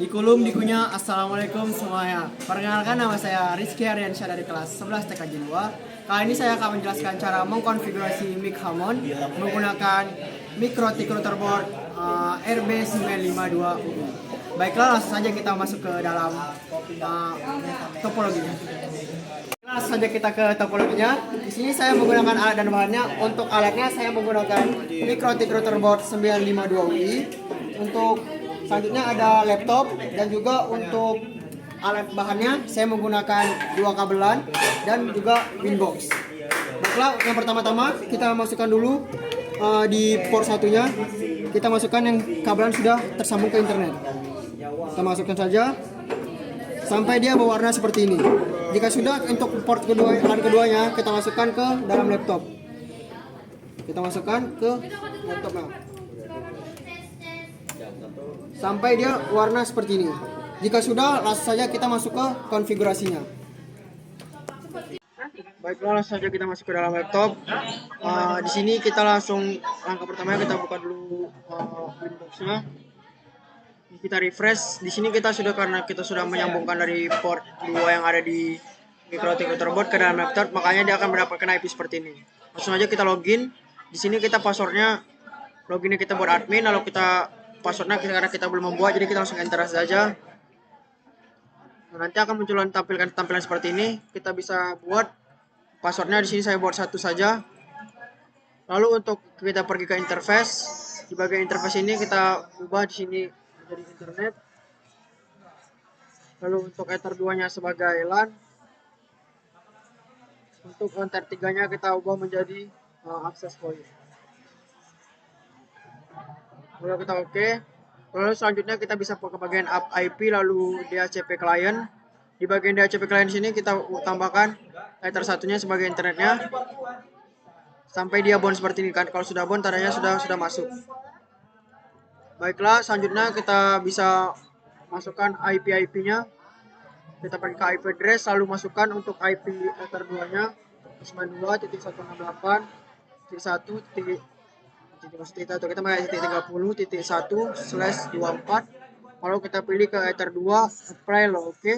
Dikulum dikunya, Assalamualaikum semuanya. Perkenalkan, nama saya Rizky Aryansyah dari kelas 11 TKJ 2. Kali ini saya akan menjelaskan cara mengkonfigurasi mic Hammond menggunakan mic Rode Board RB952U. Baiklah, langsung saja kita masuk ke dalam topologinya. Langsung saja kita ke topologinya. Di sini saya menggunakan alat dan bahannya. Untuk alatnya saya menggunakan mic Rode Board 952UI. Untuk selanjutnya ada laptop, dan juga untuk alat bahannya saya menggunakan dua kabelan dan juga winbox. Baiklah, yang pertama-tama kita masukkan dulu di port satunya. Kita masukkan yang kabelan sudah tersambung ke internet. Kita masukkan saja sampai dia berwarna seperti ini. Jika sudah, untuk port kedua, alat keduanya kita masukkan ke dalam laptop. Kita masukkan ke laptopnya sampai dia warna seperti ini. Jika sudah, langsung saja kita masuk ke konfigurasinya. Baiklah, langsung saja kita masuk ke dalam laptop. Di sini kita langsung langkah pertama kita buka dulu Windows-nya. Kita refresh. Di sini kita sudah, karena kita sudah menyambungkan dari port 2 yang ada di microcontroller ke dalam laptop, makanya dia akan mendapatkan IP seperti ini. Langsung aja kita login. Di sini kita passwordnya, loginnya kita buat admin, lalu kita passwordnya karena kita belum membuat, jadi kita langsung enter saja. Nah, nanti akan muncul tampilan seperti ini. Kita bisa buat passwordnya. Di sini saya buat satu saja. Lalu untuk kita pergi ke interface, di bagian interface ini kita ubah di sini menjadi internet. Lalu untuk ether 2-nya sebagai LAN. Untuk ether 3-nya kita ubah menjadi access point. Lalu kita oke. Lalu selanjutnya kita bisa ke bagian up IP, lalu DHCP client. Di bagian DHCP client sini kita tambahkan ether satunya sebagai internetnya sampai dia bond seperti ini kan. Kalau sudah bond, tandanya sudah masuk. Baiklah, selanjutnya kita bisa masukkan IP-nya. Kita pergi ke IP address, lalu masukkan untuk IP ether 2-nya 92.168.1. Kita pakai titik 30.1/24. Lalu kita pilih ke ether 2, apply, lo oke.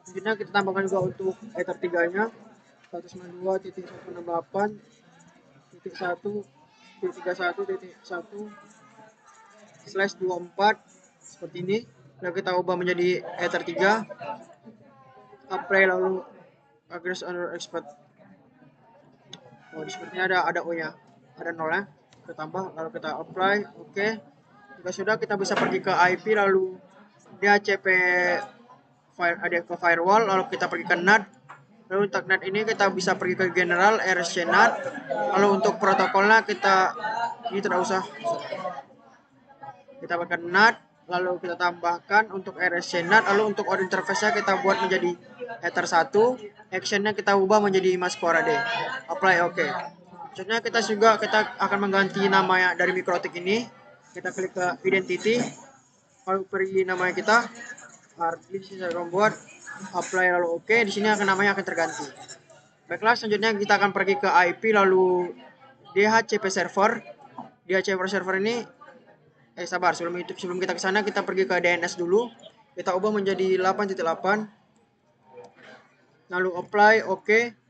Selanjutnya kita tambahkan juga untuk ether 3-nya 192.168.31.1/24 seperti ini. Lalu kita ubah menjadi ether 3, apply, lalu address under expert. Oh, di sepertinya ada O-nya, ada 0 ya. Kita tambah, lalu kita apply, oke. Jika sudah, kita bisa pergi ke IP, lalu DHCP ada ke firewall, lalu kita pergi ke NAT. Lalu untuk NAT ini kita bisa pergi ke general RSC NAT. Lalu untuk protokolnya ini tidak usah. Kita pakai NAT, lalu kita tambahkan untuk RSC NAT. Lalu untuk audio interface-nya kita buat menjadi ether 1. Action-nya kita ubah menjadi Masquerade. Apply, oke. Selanjutnya kita akan mengganti nama dari mikrotik ini. Kita klik ke identity, lalu beri namanya kita. Di sini saya akan buat apply, lalu oke. Di sini namanya akan terganti. Baiklah, selanjutnya kita akan pergi ke IP, lalu DHCP server. DHCP server ini sabar, sebelum kita ke sana kita pergi ke DNS dulu. Kita ubah menjadi 8.8. Lalu apply, oke.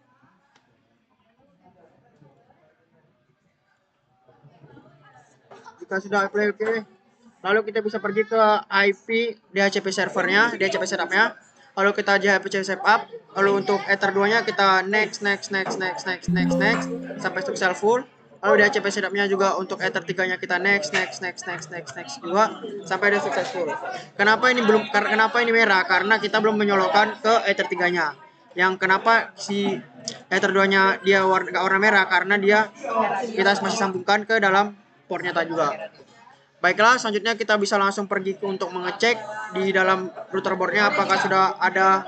Jika sudah apply, oke. Lalu kita bisa pergi ke IP DHCP servernya, DHCP setupnya. Lalu kita DHCP setup. Lalu untuk ether 2-nya kita next sampai successful. Lalu DHCP setupnya juga untuk ether 3-nya kita next juga sampai dia successful. Kenapa ini merah? Karena kita belum menyolokkan ke ether 3-nya. Yang kenapa si ether 2-nya dia warna merah, karena kita masih sambungkan ke dalam portnya tadi juga. Baiklah, selanjutnya kita bisa langsung pergi untuk mengecek di dalam router boardnya apakah sudah ada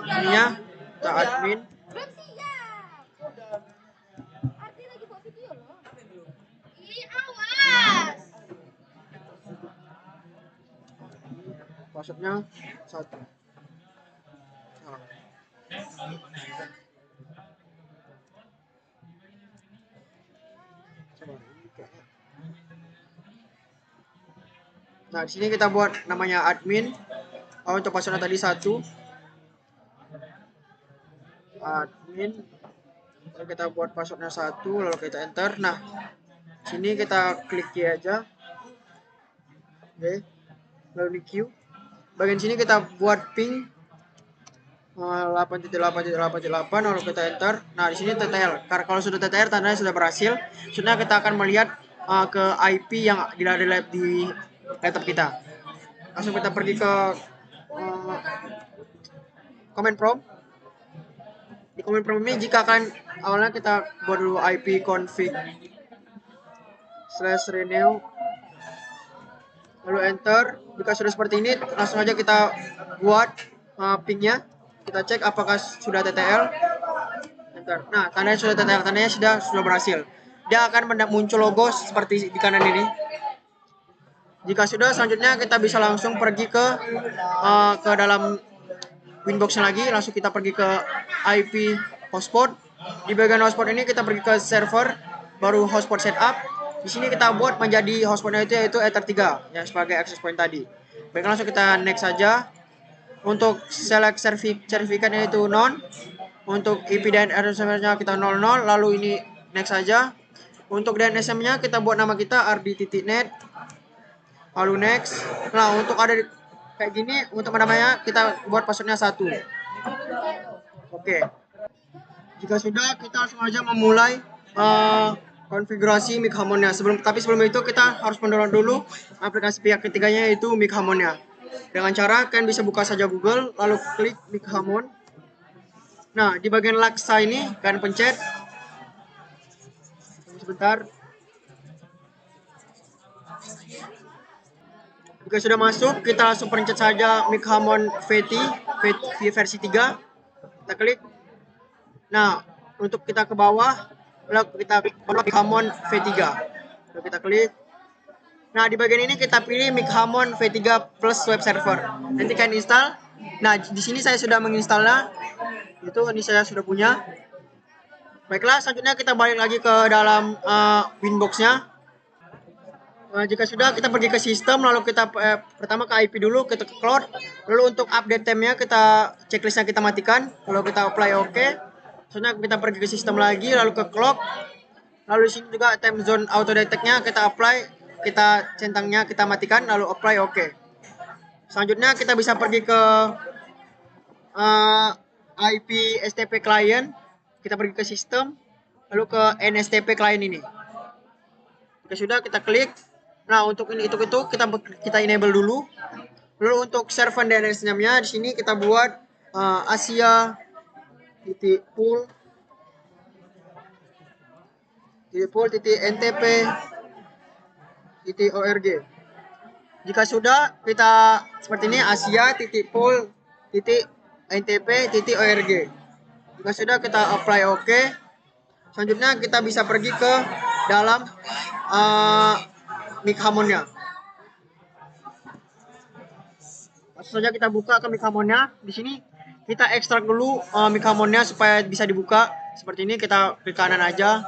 ininya. Kita admin. Passwordnya 1. Nah, di sini kita buat namanya admin. Untuk passwordnya tadi 1 admin. Lalu kita buat passwordnya 1, lalu kita enter. Nah, sini kita klik Q aja. Oke. Lalu di Q. Bagian sini kita buat ping 8.8.8.8, lalu kita enter. Nah, di sini TTL. Karena kalau sudah TTL tandanya sudah berhasil. Sudah kita akan melihat ke IP yang ada di laptop kita. Langsung kita pergi ke command prompt. Di command prompt ini jika kalian awalnya kita buat dulu IP config /renew, lalu enter. Jika sudah seperti ini, langsung aja kita buat pingnya. Kita cek apakah sudah TTL. Enter. Nah, tandanya sudah TTL, tandanya sudah berhasil. Dia akan muncul logo seperti di kanan ini. Jika sudah, selanjutnya kita bisa langsung pergi ke dalam Winbox lagi. Langsung kita pergi ke IP hotspot. Di bagian hotspot ini kita pergi ke server, baru hotspot setup. Di sini kita buat menjadi hotspotnya itu yaitu Ether 3 ya, sebagai access point tadi. Baik, langsung kita next saja. Untuk select sertifikatnya itu non. Untuk IP dan RSM-nya kita 00. Lalu ini next saja. Untuk DNSM-nya kita buat nama kita rd.net. Lalu next. Nah, untuk ada kayak gini, untuk namanya kita buat passwordnya 1. Oke. Jika sudah, kita langsung aja memulai konfigurasi Mic Harmonia. Tapi sebelum itu kita harus mendownload dulu aplikasi pihak ketiganya, yaitu Mic Harmonia. Dengan cara kalian bisa buka saja Google, lalu klik Mic Harmon. Nah, di bagian laksa ini kalian pencet. Sebentar. Jika sudah masuk, kita langsung pencet saja Mic Harmon VT versi 3. Kita klik. Nah, untuk kita ke bawah, lalu kita klik Mic Harmon V3. Lalu kita klik. Nah, di bagian ini kita pilih Mic Harmon V3 plus web server. Nanti kalian install. Nah, di sini saya sudah menginstalnya. Ini saya sudah punya. Baiklah, selanjutnya kita balik lagi ke dalam Winbox-nya. Jika sudah, kita pergi ke sistem, lalu kita pertama ke IP dulu, kita ke cloud. Lalu untuk update time-nya, kita checklistnya kita matikan. Lalu kita apply OK. Selanjutnya kita pergi ke sistem lagi, lalu ke clock. Lalu di sini juga time zone auto detect-nya kita apply. Kita centangnya kita matikan, lalu apply OK. Selanjutnya kita bisa pergi ke IP STP client. Kita pergi ke sistem, lalu ke NSTP client ini. Jika sudah, kita klik. Nah, untuk ini itu kita enable dulu. Lalu untuk server DNS-nya di sini kita buat Asia pool .ntp .org. Jika sudah, kita seperti ini Asia pool .ntp .org. Jika sudah, kita apply OK. Selanjutnya kita bisa pergi ke dalam Mic Harmonia. Langsung saja kita buka ke Mic Harmonia. Di sini kita ekstrak dulu Mic Harmonia supaya bisa dibuka. Seperti ini, kita klik kanan aja.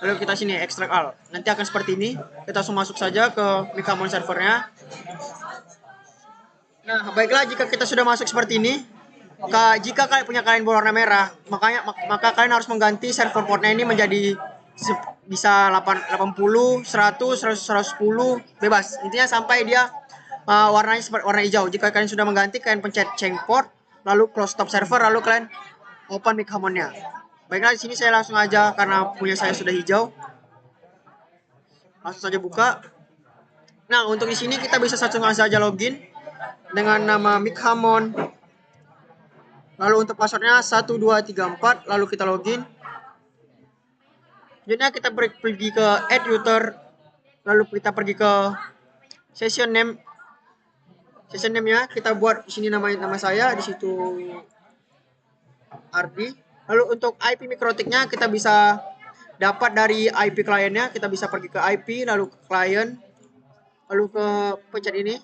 Lalu kita sini ekstrak all. Nanti akan seperti ini. Kita langsung masuk saja ke Mic Harmonia servernya. Nah, baiklah, jika kita sudah masuk seperti ini, jika kalian punya berwarna merah, maka kalian harus mengganti server portnya ini menjadi bisa 80, 100, 110, bebas. Intinya sampai dia warnanya seperti warna hijau. Jika kalian sudah mengganti, kalian pencet change port, lalu close stop server, lalu kalian open Mic Harmonia. Baiklah, di sini saya langsung aja karena punya saya sudah hijau. Langsung saja buka. Nah, untuk di sini kita bisa langsung saja login dengan nama Mic Harmon. Lalu untuk passwordnya 1234, lalu kita login. Selanjutnya kita pergi ke add user, lalu kita pergi ke session name. Session name-nya kita buat di sini nama saya, di situ Ardi. Lalu untuk IP mikrotiknya kita bisa dapat dari IP kliennya. Kita bisa pergi ke IP, lalu ke client, lalu ke pencet ini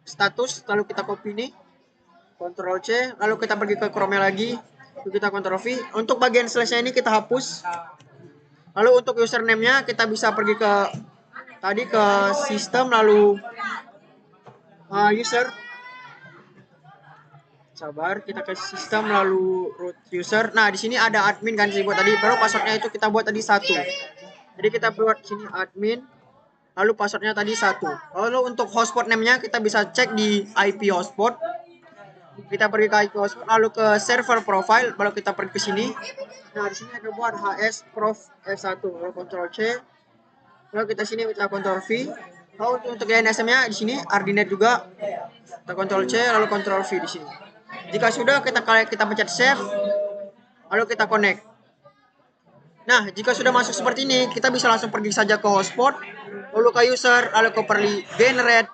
status, lalu kita copy ini, Ctrl C, lalu kita pergi ke Chrome lagi, lalu kita Ctrl V. Untuk bagian slash-nya ini kita hapus. Lalu untuk username-nya kita bisa pergi ke tadi ke sistem, lalu user. Sabar, kita ke sistem lalu root user. Nah, di sini ada admin kan sih buat tadi. Baru passwordnya itu kita buat tadi 1. Jadi kita buat sini admin, lalu passwordnya tadi 1. Lalu untuk hotspot name-nya kita bisa cek di IP hotspot. Kita pergi ke IP hotspot, lalu ke server profile, baru kita pergi ke sini. Nah, di sini ada buat HS prof F1, lalu Ctrl C. Lalu kita sini kita Ctrl V. Lalu untuk DNSM-nya di sini RDNet juga. Kita Ctrl C lalu Ctrl V di sini. Jika sudah kita pencet save, lalu kita connect. Nah, jika sudah masuk seperti ini, kita bisa langsung pergi saja ke hotspot, lalu ke user, lalu ke perli generate.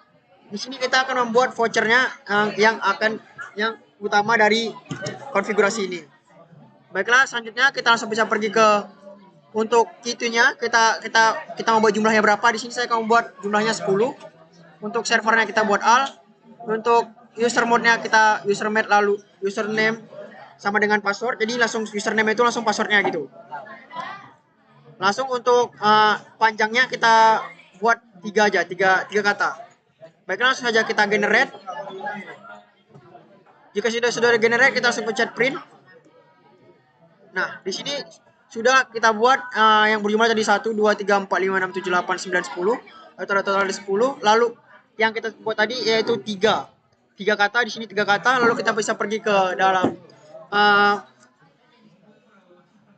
Di sini kita akan membuat vouchernya yang utama dari konfigurasi ini. Baiklah, selanjutnya kita langsung bisa pergi ke untuk itunya kita membuat jumlahnya berapa. Di sini saya akan membuat jumlahnya 10. Untuk servernya kita buat all. Untuk user mode-nya kita username lalu username sama dengan password. Jadi langsung username itu langsung passwordnya gitu. Langsung untuk panjangnya kita buat 3 aja, 3 kata. Baiklah, langsung saja kita generate. Jika sudah generate, kita langsung pencet print. Nah, di sini sudah kita buat yang berjumlah tadi 1, 2, 3, 4, 5, 6, 7, 8, 9, 10. Total ada 10. Lalu yang kita buat tadi yaitu 3 kata. Di sini 3 kata. Lalu kita bisa pergi ke dalam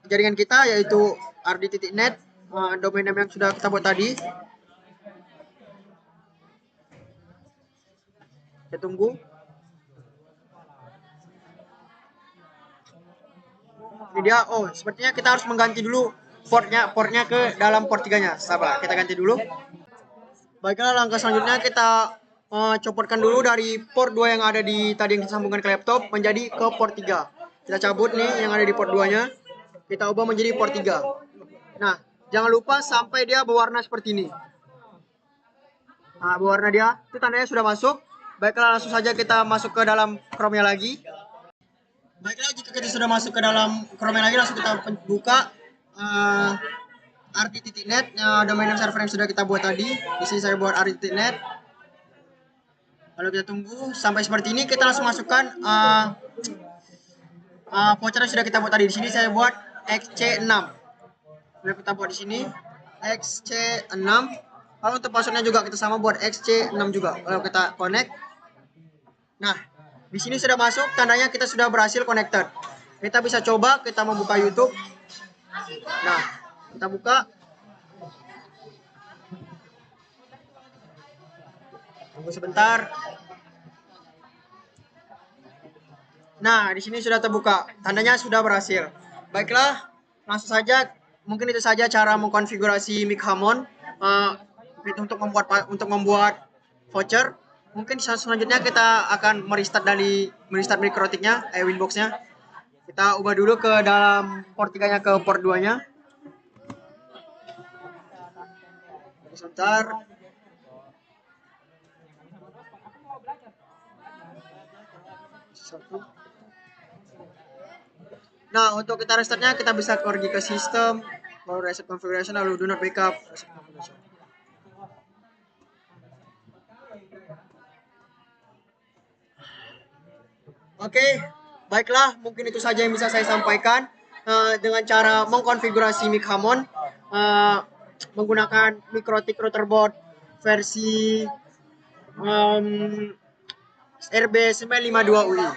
jaringan kita yaitu rd.net, domain name yang sudah kita buat tadi. Kita tunggu. Ini dia. Oh, sepertinya kita harus mengganti dulu portnya ke dalam port 3-nya. Sabar, kita ganti dulu. Baiklah, langkah selanjutnya kita copotkan dulu dari port 2 yang ada di tadi yang disambungkan ke laptop menjadi ke port 3. Kita cabut nih yang ada di port 2-nya. Kita ubah menjadi port 3. Nah, jangan lupa sampai dia berwarna seperti ini. Nah, berwarna dia, itu tandanya sudah masuk. Baiklah, langsung saja kita masuk ke dalam Chrome-nya lagi. Baiklah, jika kita sudah masuk ke dalam Chrome lagi, langsung kita buka rd.net, domain name server yang sudah kita buat tadi. Di sini saya buat rd.net. Lalu kita tunggu sampai seperti ini. Kita langsung masukkan voucher yang sudah kita buat tadi. Di sini saya buat XC6. Lalu kita buat di sini XC6. Lalu untuk passwordnya juga kita sama buat XC6 juga. Lalu kita connect. Nah, di sini sudah masuk, tandanya kita sudah berhasil connected. Kita bisa coba, kita membuka YouTube. Nah, kita buka. Tunggu sebentar. Nah, di sini sudah terbuka, tandanya sudah berhasil. Baiklah, langsung saja. Mungkin itu saja cara mengkonfigurasi Michamon untuk membuat voucher. Mungkin selanjutnya kita akan merestart Mikrotiknya, Winbox-nya. Kita ubah dulu ke dalam port 3-nya ke port 2-nya. Sebentar. Nah, untuk kita restartnya kita bisa pergi ke sistem, lalu reset configuration, lalu do not backup, reset configuration. Oke, baiklah, mungkin itu saja yang bisa saya sampaikan dengan cara mengkonfigurasi Michamon menggunakan Mikrotik Routerboard versi RB952UI.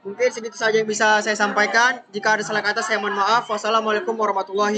Mungkin segitu saja yang bisa saya sampaikan. Jika ada salah kata, saya mohon maaf. Wassalamualaikum warahmatullahi wabarakatuh.